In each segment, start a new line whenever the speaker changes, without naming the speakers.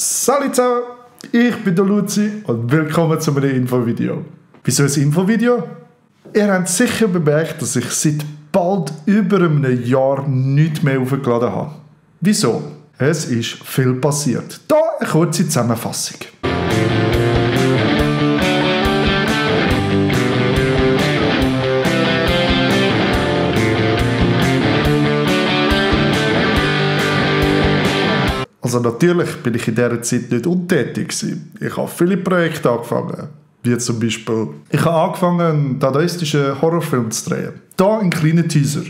Salut zusammen, ich bin der Luzi und willkommen zu einem Infovideo. Wieso ein Infovideo? Ihr habt sicher bemerkt, dass ich seit bald über einem Jahr nichts mehr aufgeladen habe. Wieso? Es ist viel passiert. Hier eine kurze Zusammenfassung. Also natürlich bin ich in dieser Zeit nicht untätig gewesen. Ich habe viele Projekte angefangen. Wie zum Beispiel, ich habe angefangen, einen dadaistischen Horrorfilm zu drehen. Hier ein kleiner Teaser.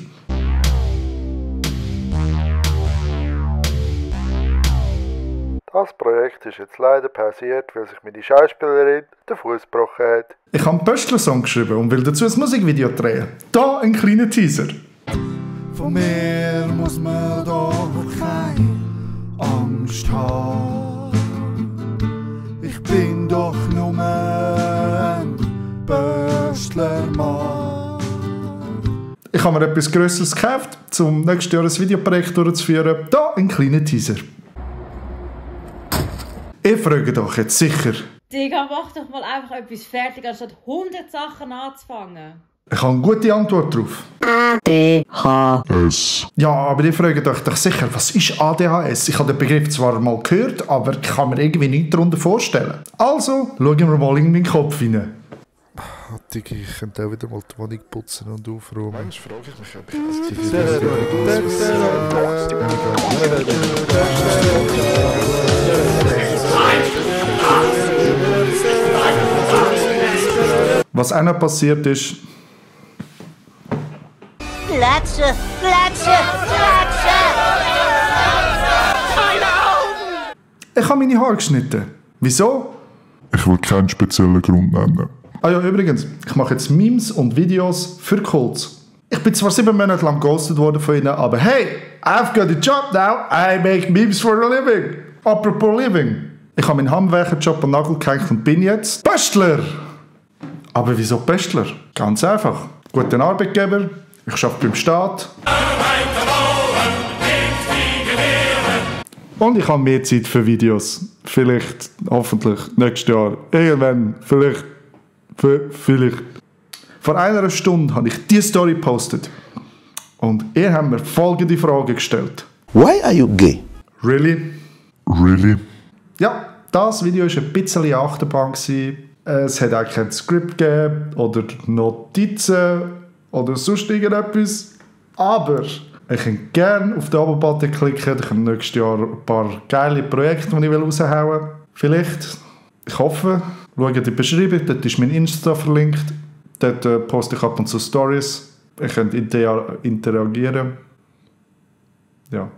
Das Projekt ist jetzt leider pausiert, weil sich meine Schauspielerin den Fuß gebrochen hat.
Ich habe einen Pöstler-Song geschrieben und will dazu ein Musikvideo drehen. Hier ein kleiner Teaser.
Von mir muss man doch keine Angst haben. Ich bin doch nur ein Pöstlermann.
Ich habe mir etwas Grösseres gekauft, um nächstes Jahr ein Videoprojekt durchzuführen. Hier ein kleiner Teaser. Ihr fragt euch jetzt sicher.
Digga, mach doch mal einfach etwas fertig, anstatt 100 Sachen anzufangen.
Ich habe eine gute Antwort drauf.
ADHS.
Ja, aber ihr fragt euch doch sicher, was ist ADHS? Ich habe den Begriff zwar mal gehört, aber ich kann mir irgendwie nichts darunter vorstellen. Also, schauen wir mal in meinen Kopf rein.
Digga, ich könnte auch wieder mal die Wohnung putzen und aufräumen. Manchmal frage ich mich, ob
Was auch noch passiert ist,
Klatsche, klatsche, klatsche!
ich habe meine Haare geschnitten. Wieso?
Ich will keinen speziellen Grund nennen.
Ah ja, übrigens, ich mache jetzt Memes und Videos für Kults. Ich bin zwar 7 Monate lang ghostet worden von ihnen, aber hey, I've got a job now, I make memes for a living. Apropos living. Ich habe meinen Handwerkerjob an den Nagel gehängt und bin jetzt Pöstler. Aber wieso Pöstler? Ganz einfach. Guter Arbeitgeber, ich arbeite beim Staat. Und ich habe mehr Zeit für Videos. Vielleicht, hoffentlich, nächstes Jahr. Irgendwann, vielleicht. Vor einer Stunde habe ich diese Story gepostet. Und ihr habt mir folgende Frage gestellt.
Why are you gay?
Really?
Really?
Ja, das Video war ein bisschen Achterbahn. Es hat auch kein Skript gegeben oder Notizen oder sonst irgendetwas. Aber ich könnt gerne auf den Abo-Button klicken. Ich habe nächstes Jahr ein paar geile Projekte, die ich raushauen will. Vielleicht, ich hoffe, schaut in die Beschreibung, dort ist mein Insta verlinkt. Dort poste ich ab und zu Stories. Ihr könnt interagieren. Ja.